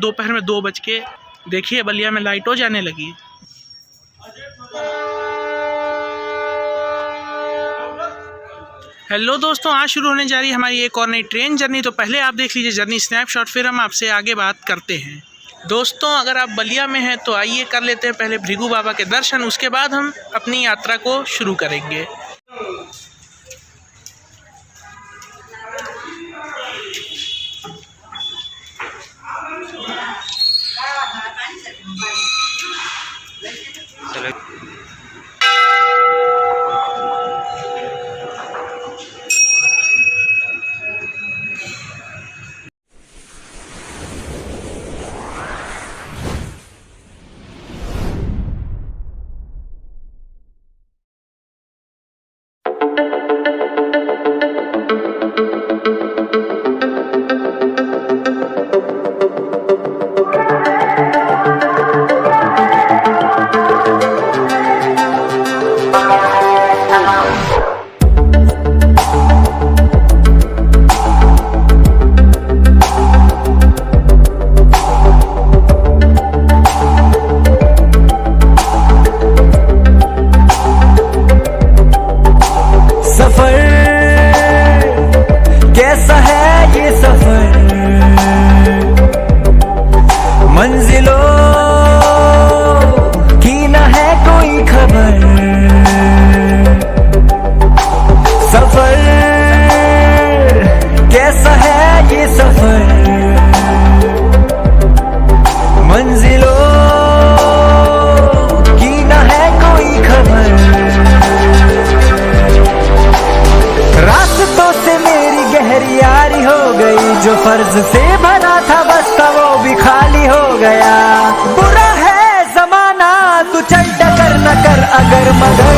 दोपहर में 2 बज के। देखिए बलिया में लाइटों जाने लगी। हेलो दोस्तों, आज शुरू होने जा रही है हमारी एक और नई ट्रेन जर्नी। तो पहले आप देख लीजिए जर्नी स्नैपशॉट, फिर हम आपसे आगे बात करते हैं। दोस्तों अगर आप बलिया में हैं तो आइए कर लेते हैं पहले भृगु बाबा के दर्शन, उसके बाद हम अपनी यात्रा को शुरू करेंगे। मंजिलों की न है कोई खबर, सफर कैसा है ये सफर, मंजिलों की न है कोई खबर। रास्तों से मेरी गहरी यारी हो गई, जो फर्ज से भरा था बस था वो भी खाली हो गया। बुरा है जमाना तू चल टकर न कर अगर मगर,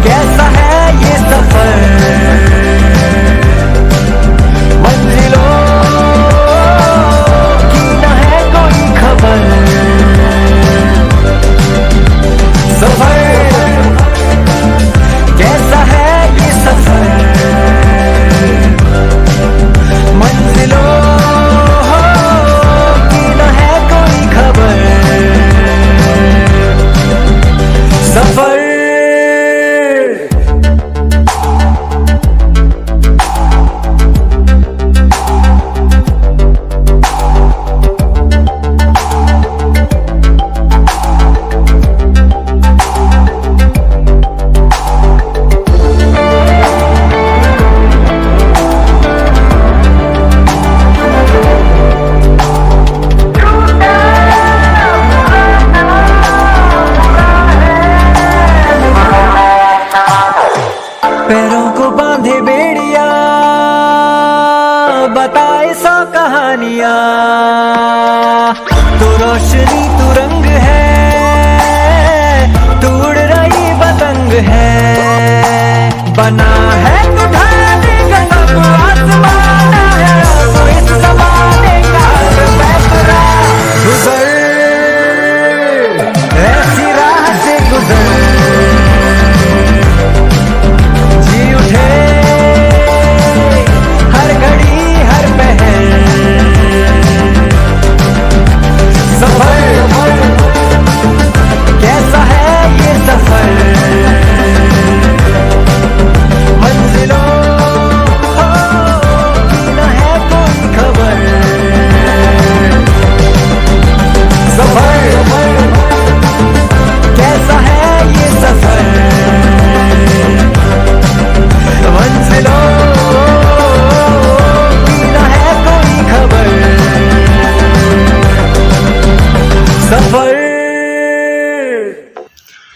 कैसा है ये सफर, मंजिलों की न है कोई खबर, सफर कैसा है ये सफर, मंजिलों की न है कोई खबर, सफर। पैरों को बांधे बेड़िया, बताए 100 कहानियां, तू रोशनी तू रंग है, तू उड़ रही पतंग है, बना है तू ढाले का सब आसमान है, तो इस जमाने का फैसला गुजर, ऐसी राह से गुजर, हर घड़ी हर पहर, सफर कैसा है ये सफर, मंजिलों की न है कोई खबर, सफर कैसा है ये सफर, मंजिलों की न है कोई खबर, सफर।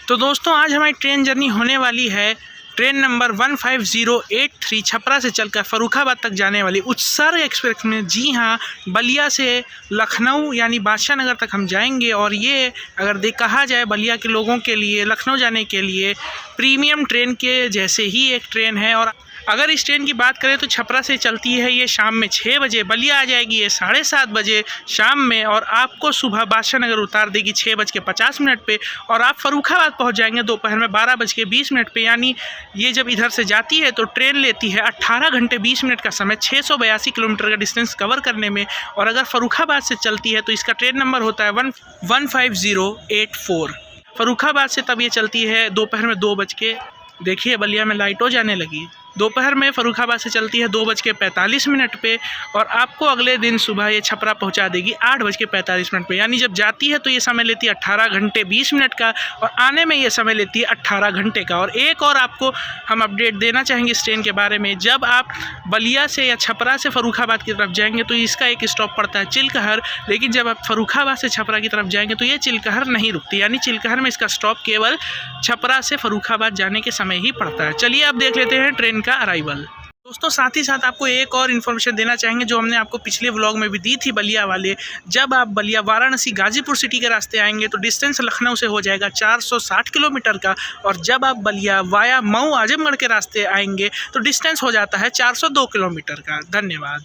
तो दोस्तों आज हमारी ट्रेन जर्नी होने वाली है ट्रेन नंबर 15083 छपरा से चलकर फर्रुखाबाद तक जाने वाली उत्सर्ग एक्सप्रेस में। जी हाँ, बलिया से लखनऊ यानी बादशाह नगर तक हम जाएंगे। और ये अगर कहा जाए बलिया के लोगों के लिए लखनऊ जाने के लिए प्रीमियम ट्रेन के जैसे ही एक ट्रेन है। और अगर इस ट्रेन की बात करें तो छपरा से चलती है ये शाम में 6 बजे, बलिया आ जाएगी ये 7:30 बजे शाम में, और आपको सुबह बादशाह नगर उतार देगी 6:50 पे, और आप फर्रुखाबाद पहुंच जाएंगे दोपहर में 12:20 पे। यानी ये जब इधर से जाती है तो ट्रेन लेती है 18 घंटे 20 मिनट का समय 682 किलोमीटर का डिस्टेंस कवर करने में। और अगर फर्रुखाबाद से चलती है तो इसका ट्रेन नंबर होता है 15084। फर्रुखाबाद से तब ये चलती है दोपहर में 2 बज के, देखिए बलिया में लाइटों जाने लगी। दोपहर में फर्रुखाबाद से चलती है 2:45 पे, और आपको अगले दिन सुबह ये छपरा पहुंचा देगी 8:45 पे। यानी जब जाती है तो ये समय लेती है 18 घंटे 20 मिनट का, और आने में ये समय लेती है 18 घंटे का। और एक और आपको हम अपडेट देना चाहेंगे इस ट्रेन के बारे में, जब आप बलिया से या छपरा से फर्रुखाबाद की तरफ जाएंगे तो इसका एक स्टॉप पड़ता है चिलकहर, लेकिन जब आप फर्रुखाबाद से छपरा की तरफ जाएंगे तो ये चिलकहर नहीं रुकती। यानी चिलकहर में इसका स्टॉप केवल छपरा से फर्रुखाबाद जाने के समय ही पड़ता है। चलिए अब देख लेते हैं ट्रेन का अराइवल। दोस्तों साथ ही साथ आपको एक और इन्फॉर्मेशन देना चाहेंगे जो हमने आपको पिछले व्लॉग में भी दी थी बलिया वाले। जब आप बलिया वाराणसी गाजीपुर सिटी के रास्ते आएंगे तो डिस्टेंस लखनऊ से हो जाएगा 460 किलोमीटर का, और जब आप बलिया वाया मऊ आजमगढ़ के रास्ते आएंगे तो डिस्टेंस हो जाता है 402 किलोमीटर का। धन्यवाद।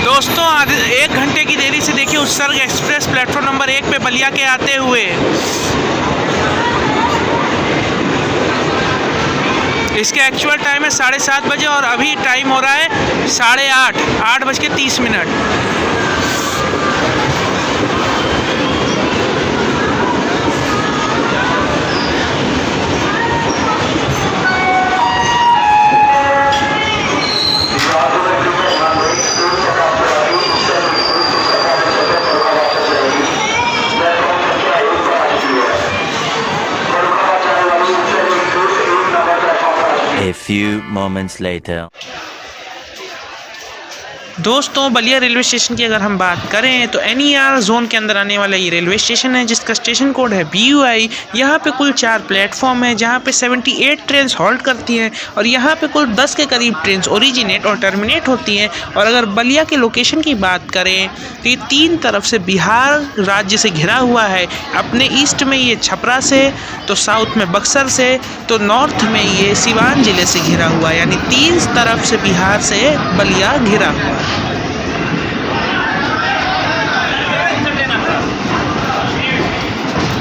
दोस्तों 1 घंटे की देरी से देखिए उत्सर्ग एक्सप्रेस प्लेटफॉर्म नंबर 1 पे बलिया के आते हुए। इसके एक्चुअल टाइम है 7:30 बजे, और अभी टाइम हो रहा है 8:30 A few moments later. दोस्तों बलिया रेलवे स्टेशन की अगर हम बात करें तो NER जोन के अंदर आने वाला ये रेलवे स्टेशन है जिसका स्टेशन कोड है BUI। यहाँ पे कुल 4 प्लेटफॉर्म है जहाँ पे 78 ट्रेन हॉल्ट करती हैं, और यहाँ पे कुल 10 के करीब ट्रेन ओरिजिनेट और टर्मिनेट होती हैं। और अगर बलिया के लोकेशन की बात करें तो ये 3 तरफ से बिहार राज्य से घिरा हुआ है। अपने ईस्ट में ये छपरा से, तो साउथ में बक्सर से, तो नॉर्थ में ये सिवान ज़िले से घिरा हुआ है। यानी 3 तरफ से बिहार से बलिया घिरा हुआ है।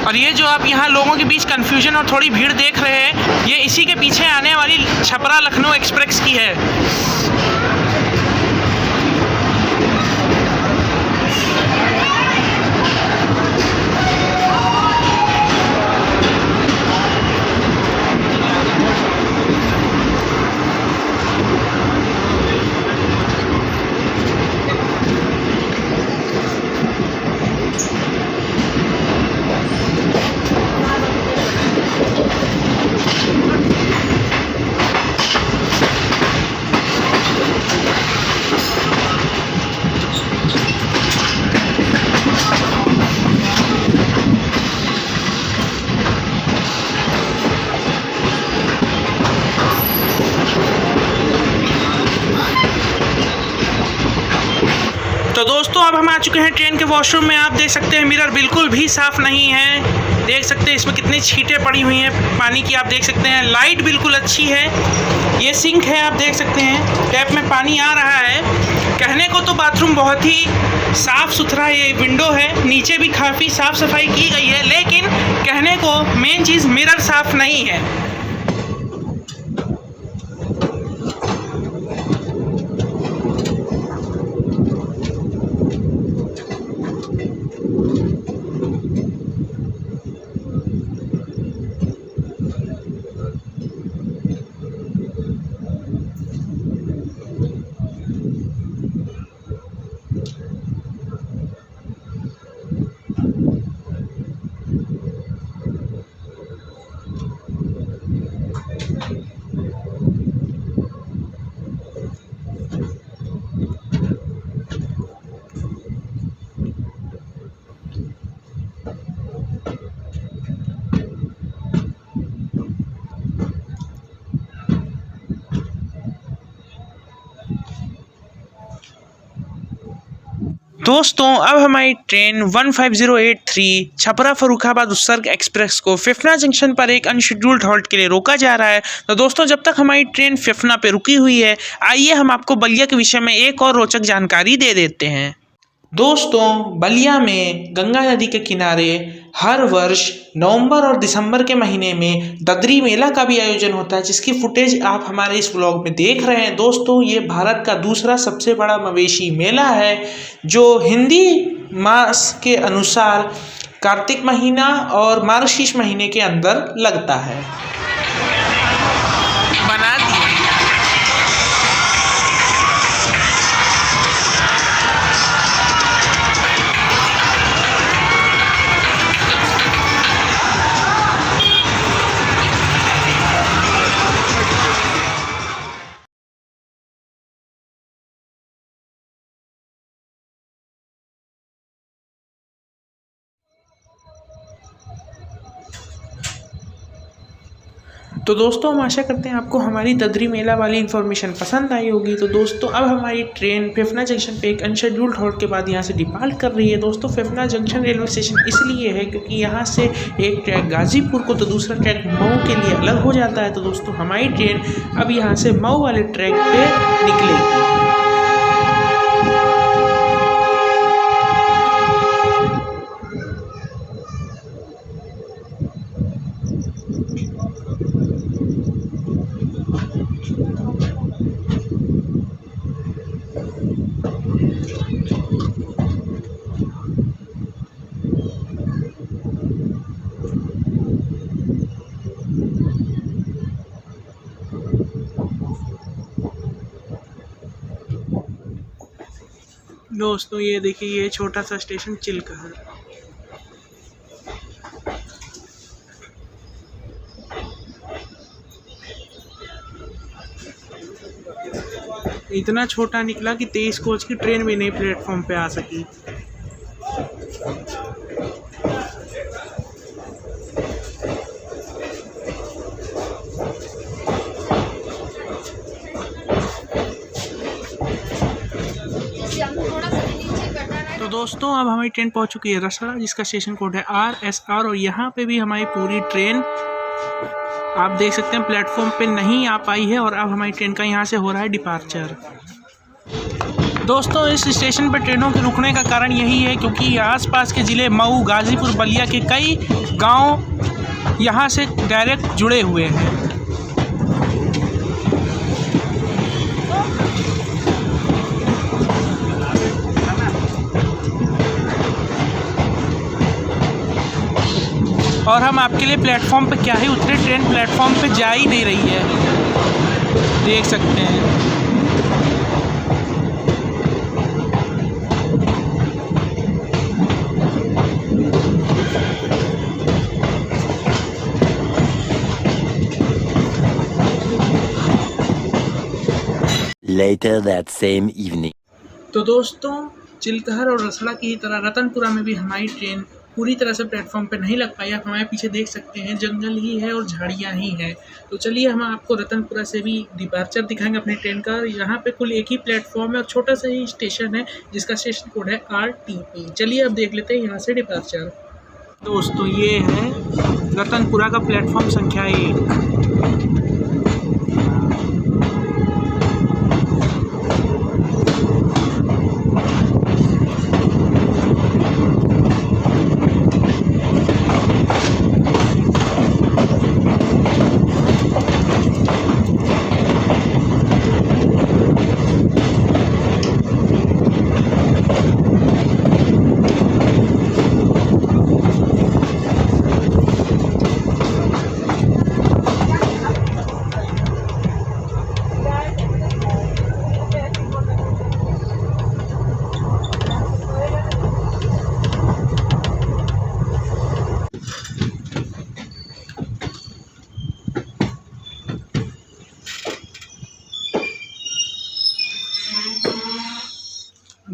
और ये जो आप यहाँ लोगों के बीच कन्फ्यूजन और थोड़ी भीड़ देख रहे हैं, ये इसी के पीछे आने वाली छपरा लखनऊ एक्सप्रेस की है। तो दोस्तों अब हम आ चुके हैं ट्रेन के वॉशरूम में। आप देख सकते हैं मिरर बिल्कुल भी साफ़ नहीं है। देख सकते हैं इसमें कितनी छींटें पड़ी हुई हैं पानी की। आप देख सकते हैं लाइट बिल्कुल अच्छी है। ये सिंक है, आप देख सकते हैं टैप में पानी आ रहा है। कहने को तो बाथरूम बहुत ही साफ़ सुथरा, ये विंडो है, नीचे भी काफ़ी साफ़ सफाई की गई है, लेकिन कहने को मेन चीज़ मिरर साफ़ नहीं है। दोस्तों अब हमारी ट्रेन 15083 छपरा फर्रुखाबाद उत्सर्ग एक्सप्रेस को फिफना जंक्शन पर एक अनशेड्यूल्ड हॉल्ट के लिए रोका जा रहा है। तो दोस्तों जब तक हमारी ट्रेन फिफना पे रुकी हुई है, आइए हम आपको बलिया के विषय में एक और रोचक जानकारी दे देते हैं। दोस्तों बलिया में गंगा नदी के किनारे हर वर्ष नवंबर और दिसंबर के महीने में ददरी मेला का भी आयोजन होता है, जिसकी फुटेज आप हमारे इस व्लॉग में देख रहे हैं। दोस्तों ये भारत का दूसरा सबसे बड़ा मवेशी मेला है, जो हिंदी मास के अनुसार कार्तिक महीना और मार्गशीर्ष महीने के अंदर लगता है। बना दिया। तो दोस्तों हम आशा करते हैं आपको हमारी ददरी मेला वाली इन्फॉर्मेशन पसंद आई होगी। तो दोस्तों अब हमारी ट्रेन फिफना जंक्शन पे एक अनशेड्यूल्ड हॉल्ट के बाद यहाँ से डिपार्ट कर रही है। दोस्तों फिफना जंक्शन रेलवे स्टेशन इसलिए है क्योंकि यहाँ से एक ट्रैक गाजीपुर को तो दूसरा ट्रैक मऊ के लिए अलग हो जाता है। तो दोस्तों हमारी ट्रेन अब यहाँ से मऊ वाले ट्रैक पे निकलेगी। दोस्तों ये देखिए, ये छोटा सा स्टेशन चिलकहर। इतना छोटा निकला कि 23 कोच की ट्रेन भी नई प्लेटफॉर्म पे आ सकी। तो दोस्तों अब हमारी ट्रेन पहुंच चुकी है रसड़ा, जिसका स्टेशन कोड है RSR, और यहाँ पे भी हमारी पूरी ट्रेन आप देख सकते हैं प्लेटफॉर्म पे नहीं आ पाई है, और अब हमारी ट्रेन का यहाँ से हो रहा है डिपार्चर। दोस्तों इस स्टेशन पर ट्रेनों के रुकने का कारण यही है क्योंकि आसपास के ज़िले मऊ, गाज़ीपुर, बलिया के कई गांव यहाँ से डायरेक्ट जुड़े हुए हैं। और हम आपके लिए प्लेटफॉर्म पे क्या ही उतरे, ट्रेन प्लेटफॉर्म पे जा ही नहीं रही है, देख सकते हैं। Later that same evening. तो दोस्तों चिलकहर और रसड़ा की ही तरह रतनपुरा में भी हमारी ट्रेन पूरी तरह से प्लेटफॉर्म पे नहीं लग पाई। आप हमारे पीछे देख सकते हैं जंगल ही है और झाड़ियाँ ही हैं। तो चलिए हम आपको रतनपुरा से भी डिपार्चर दिखाएंगे अपनी ट्रेन का। यहाँ पे कुल एक ही प्लेटफॉर्म है और छोटा सा ही स्टेशन है, जिसका स्टेशन कोड है RTP। चलिए अब देख लेते हैं यहाँ से डिपार्चर। दोस्तों ये है रतनपुरा का प्लेटफॉर्म संख्या 1।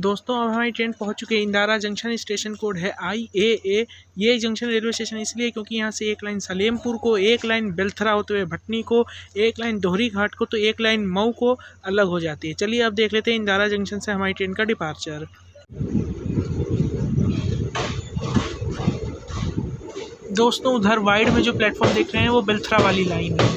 दोस्तों अब हमारी ट्रेन पहुंच चुकी है इंदारा जंक्शन। स्टेशन कोड है IAA। ये जंक्शन रेलवे स्टेशन इसलिए क्योंकि यहाँ से एक लाइन सलेमपुर को, एक लाइन बेलथरा होते हुए भटनी को, एक लाइन दोहरी घाट को, तो एक लाइन मऊ को अलग हो जाती है। चलिए अब देख लेते हैं इंदारा जंक्शन से हमारी ट्रेन का डिपार्चर। दोस्तों उधर वाइड में जो प्लेटफॉर्म देख रहे हैं वो बिलथरा वाली लाइन है।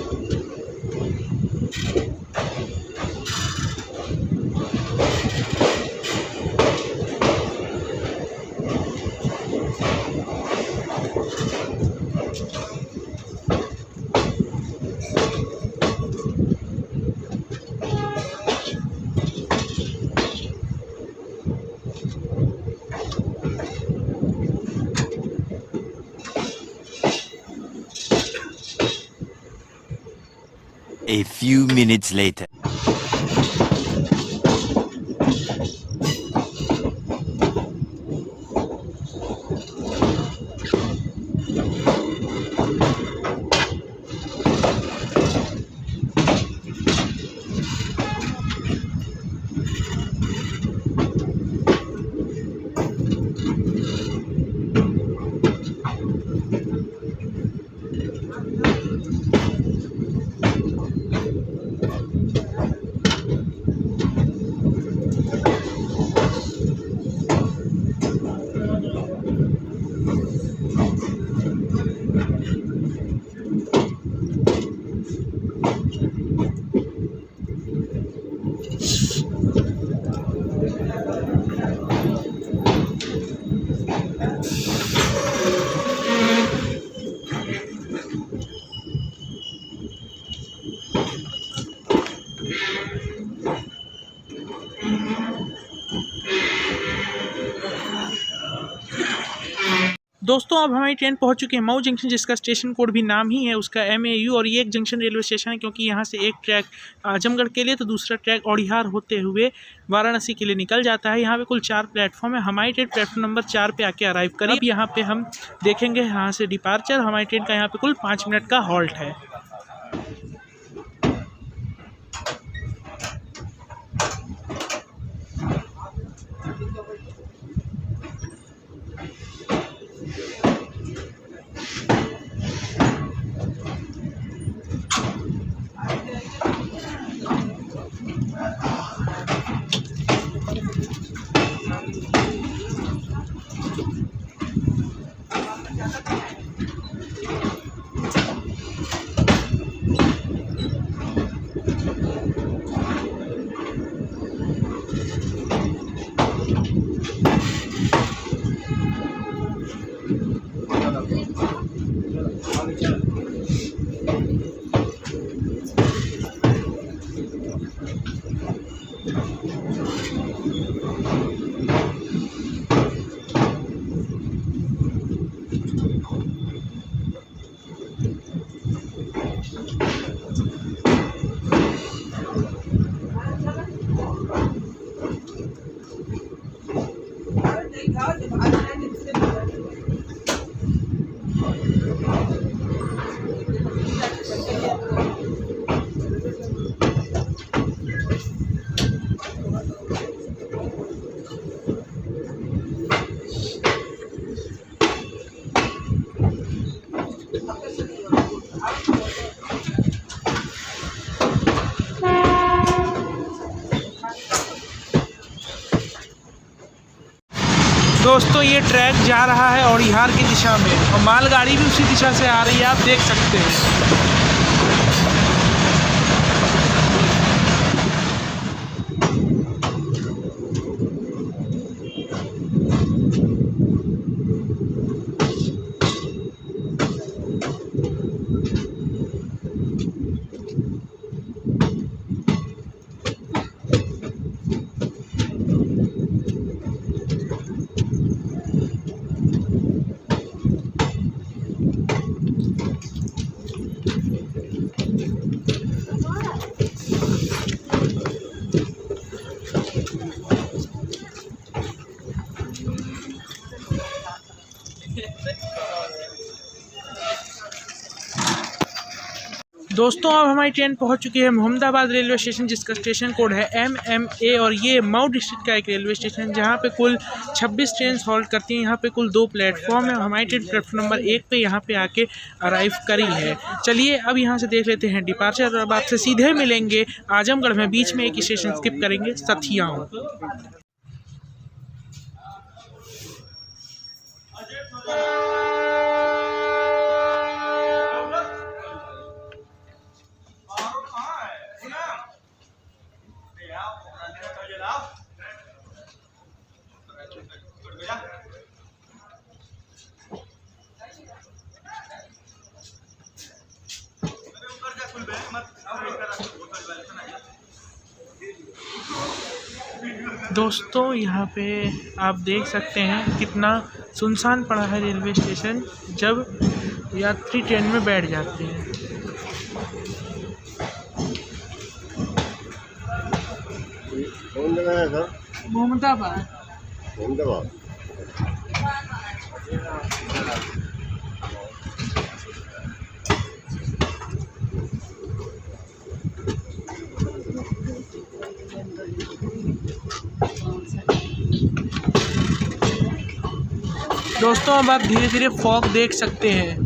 A few minutes later. दोस्तों अब हमारी ट्रेन पहुंच चुकी है मऊ जंक्शन, जिसका स्टेशन कोड भी नाम ही है उसका MAU, और ये एक जंक्शन रेलवे स्टेशन है क्योंकि यहाँ से एक ट्रैक आजमगढ़ के लिए तो दूसरा ट्रैक औड़िहार होते हुए वाराणसी के लिए निकल जाता है। यहाँ पे कुल 4 प्लेटफॉर्म है। हमारी ट्रेन प्लेटफॉर्म नंबर 4 पे आके अराइव करी। अब यहाँ पे हम देखेंगे यहाँ से डिपार्चर। हमारी ट्रेन का यहाँ पे कुल 5 मिनट का हॉल्ट है। दोस्तों ये ट्रैक जा रहा है औड़िहार की दिशा में और मालगाड़ी भी उसी दिशा से आ रही है, आप देख सकते हैं। दोस्तों अब हमारी ट्रेन पहुंच चुकी है मोहम्मदाबाद रेलवे स्टेशन, जिसका स्टेशन कोड है MMA, और ये मऊ डिस्ट्रिक्ट का एक रेलवे स्टेशन है जहां पे कुल 26 ट्रेन हॉल्ट करती हैं। यहां पे कुल 2 प्लेटफॉर्म है। हमारी ट्रेन प्लेटफॉर्म नंबर 1 पे यहां पे आके अराइव करी है। चलिए अब यहां से देख लेते हैं डिपार्चर, और अब आपसे सीधे मिलेंगे आजमगढ़ में। बीच में एक स्टेशन स्किप करेंगे, सथियाओं। दोस्तों यहाँ पे आप देख सकते हैं कितना सुनसान पड़ा है रेलवे स्टेशन जब यात्री ट्रेन में बैठ जाते हैं। कौन जगह है सर? मोहम्मदाबाद। अहमदाबाद। दोस्तों अब आप धीरे धीरे फॉग देख सकते हैं।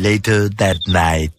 Later that night.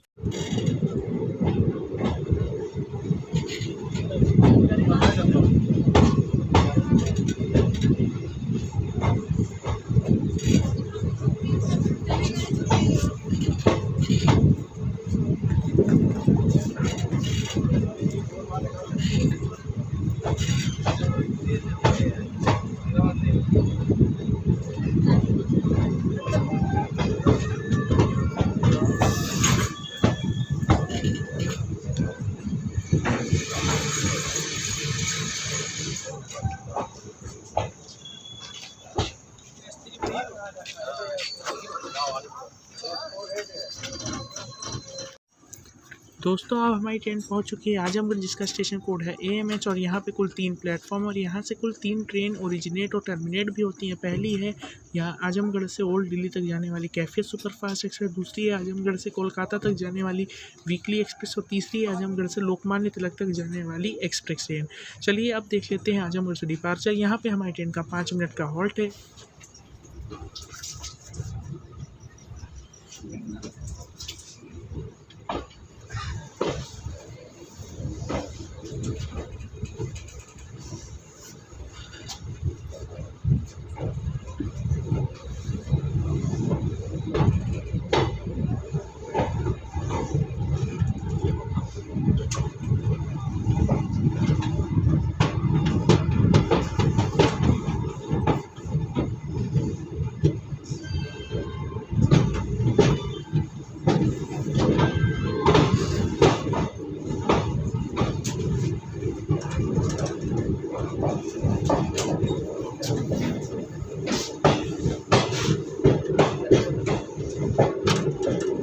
दोस्तों अब हमारी ट्रेन पहुंच चुकी है आजमगढ़, जिसका स्टेशन कोड है AMH और यहाँ पे कुल 3 प्लेटफॉर्म और यहाँ से कुल 3 ट्रेन ओरिजिनेट और टर्मिनेट भी होती हैं। पहली है यहाँ आजमगढ़ से ओल्ड दिल्ली तक जाने वाली कैफियत सुपरफास्ट एक्सप्रेस, दूसरी है आजमगढ़ से कोलकाता तक जाने वाली वीकली एक्सप्रेस और तीसरी है आजमगढ़ से लोकमान्य तिलक तक जाने वाली एक्सप्रेस ट्रेन। चलिए अब देख लेते हैं आजमगढ़ से डिपार्चर। यहाँ पर हमारी ट्रेन का 5 मिनट का हॉल्ट है।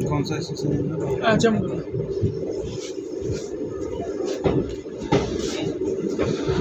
कौन सा स्टेशन? आजमगढ़।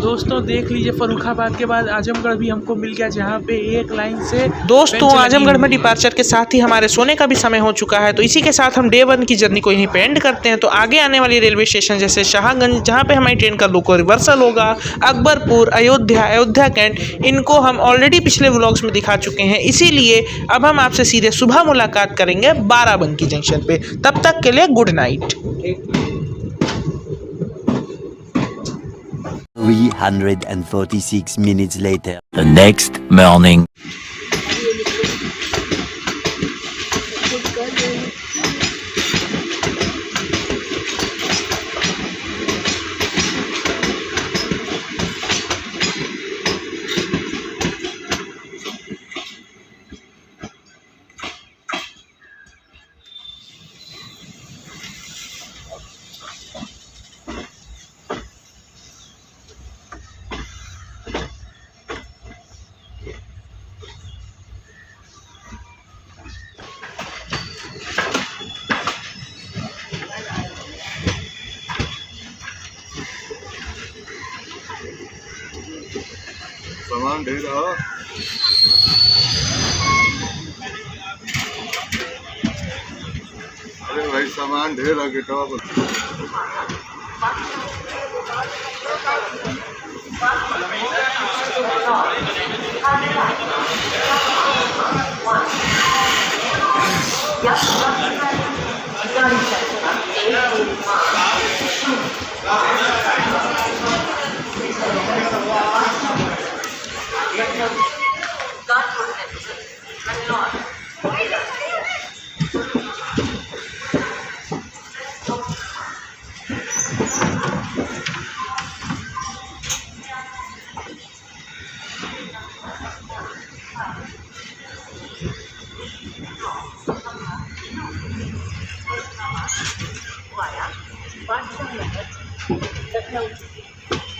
दोस्तों देख लीजिए फर्रुखाबाद के बाद आजमगढ़ भी हमको मिल गया, जहाँ पे एक लाइन से दोस्तों आजमगढ़ में डिपार्चर के साथ ही हमारे सोने का भी समय हो चुका है। तो इसी के साथ हम डे 1 की जर्नी को यहीं पे एंड करते हैं। तो आगे आने वाली रेलवे स्टेशन जैसे शाहगंज, जहाँ पे हमारी ट्रेन का लोको रिवर्सल होगा, अकबरपुर, अयोध्या कैंट, इनको हम ऑलरेडी पिछले व्लॉग्स में दिखा चुके हैं। इसीलिए अब हम आपसे सीधे सुबह मुलाकात करेंगे बाराबंकी जंक्शन पे। तब तक के लिए good night. 346 minutes later. The next morning. सामान ढेर है। अरे भाई सामान ढेर है गेटवा पर।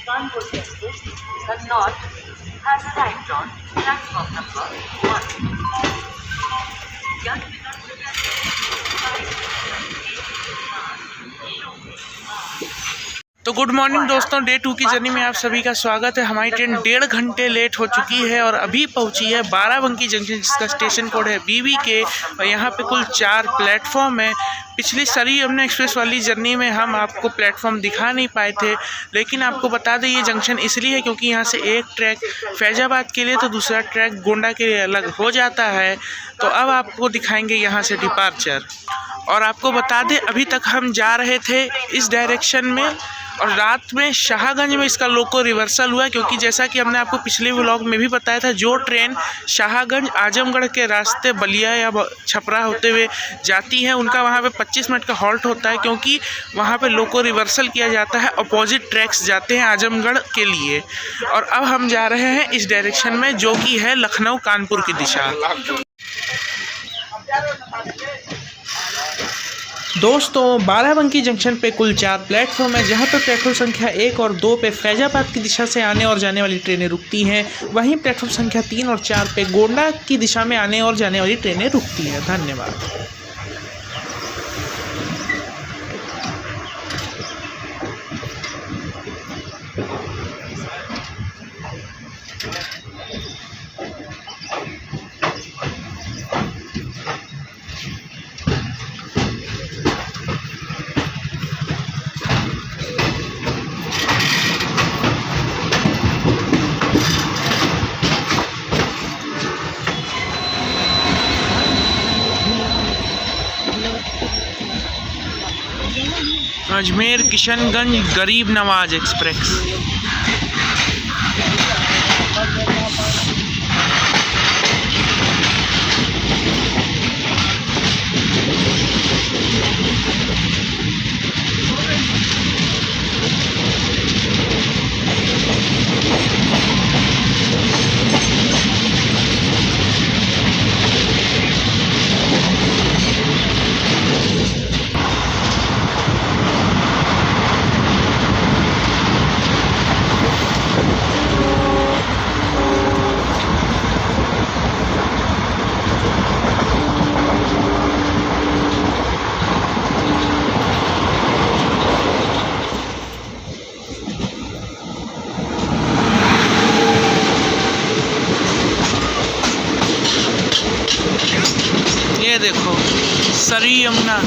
Kanpur Express, the North, has arrived on platform number 1. तो गुड मॉर्निंग दोस्तों, डे 2 की जर्नी में आप सभी का स्वागत है। हमारी ट्रेन 1.5 घंटे लेट हो चुकी है और अभी पहुंची है बाराबंकी जंक्शन, जिसका स्टेशन कोड है BBK और यहाँ पे कुल 4 प्लेटफॉर्म है। पिछली सरी यमुना एक्सप्रेस वाली जर्नी में हम आपको प्लेटफॉर्म दिखा नहीं पाए थे, लेकिन आपको बता दें ये जंक्शन इसलिए है क्योंकि यहाँ से एक ट्रैक फैजाबाद के लिए तो दूसरा ट्रैक गोंडा के लिए अलग हो जाता है। तो अब आपको दिखाएंगे यहाँ से डिपार्चर। और आपको बता दें अभी तक हम जा रहे थे इस डायरेक्शन में और रात में शाहगंज में इसका लोको रिवर्सल हुआ, क्योंकि जैसा कि हमने आपको पिछले व्लॉग में भी बताया था, जो ट्रेन शाहगंज आजमगढ़ के रास्ते बलिया या छपरा होते हुए जाती है उनका वहाँ पे 25 मिनट का हॉल्ट होता है, क्योंकि वहाँ पे लोको रिवर्सल किया जाता है। अपोजिट ट्रैक्स जाते हैं आजमगढ़ के लिए। और अब हम जा रहे हैं इस डायरेक्शन में जो कि है लखनऊ कानपुर की दिशा। दोस्तों, बाराबंकी जंक्शन पे कुल 4 प्लेटफॉर्म है, जहाँ पे प्लेटफॉर्म संख्या 1 और 2 पे फैजाबाद की दिशा से आने और जाने वाली ट्रेनें रुकती हैं। वहीं प्लेटफॉर्म संख्या 3 और 4 पे गोंडा की दिशा में आने और जाने वाली ट्रेनें रुकती हैं। धन्यवाद। अजमेर किशनगंज गरीब नवाज एक्सप्रेस। ये देखो सरी यमुना।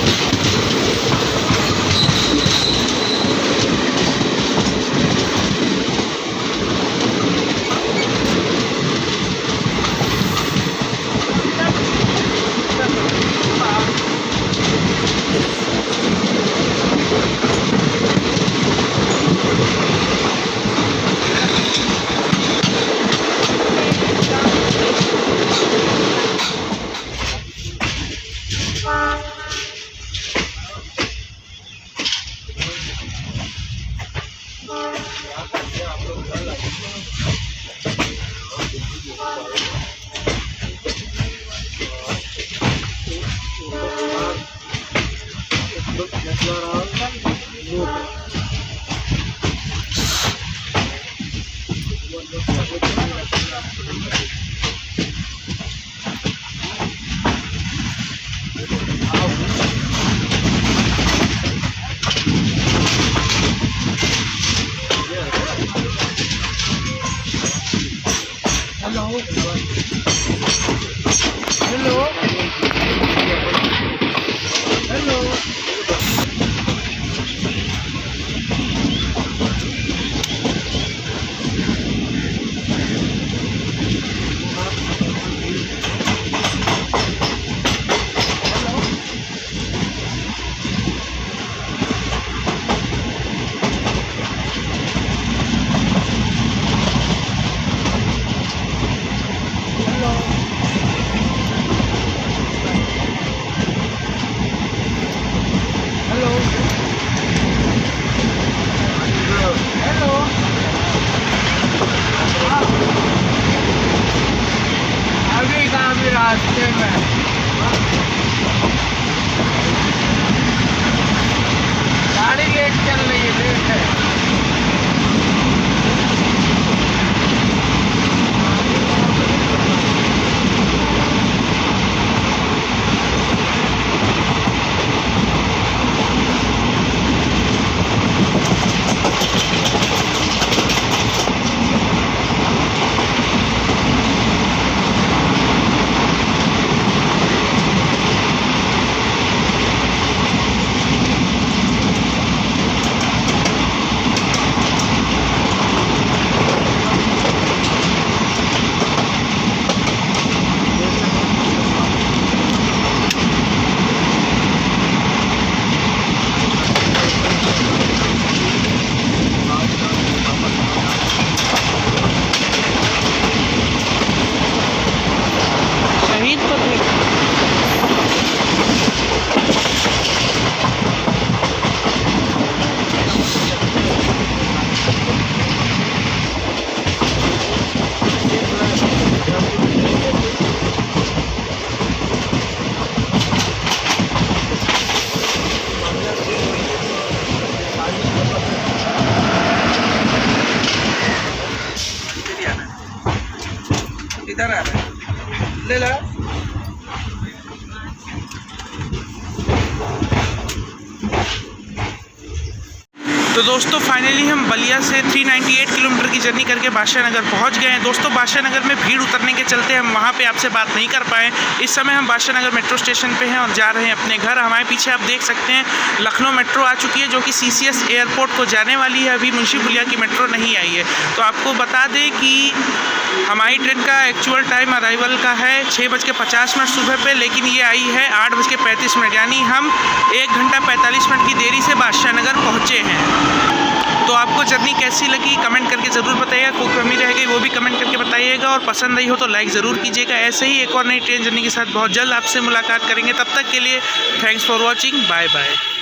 है। शहीद पत्नी इधर आ रहा है, ले ला। तो दोस्तों फाइनली हम बलिया से 398 किलोमीटर की जर्नी करके बादशाह नगर पहुंच गए हैं। दोस्तों बादशाह नगर में भीड़ उतरने के चलते हम वहां पे आपसे बात नहीं कर पाए। इस समय हम बादशाह नगर मेट्रो स्टेशन पे हैं और जा रहे हैं अपने घर। हमारे पीछे आप देख सकते हैं लखनऊ मेट्रो आ चुकी है जो कि CCS एयरपोर्ट को जाने वाली है। अभी मुंशी पुलिया की मेट्रो नहीं आई है। तो आपको बता दें कि हमारी ट्रेन का एक्चुअल टाइम अराइवल का है 6:50 सुबह पे, लेकिन ये आई है 8:35, यानी हम 1 घंटा 45 मिनट की देरी से बादशाह नगर पहुँचे हैं। तो आपको जर्नी कैसी लगी कमेंट करके ज़रूर बताइएगा। कोई कमी रह गई वो भी कमेंट करके बताइएगा और पसंद आई हो तो लाइक ज़रूर कीजिएगा। ऐसे ही एक और नई ट्रेन जर्नी के साथ बहुत जल्द आपसे मुलाकात करेंगे। तब तक के लिए thanks for watching, bye bye.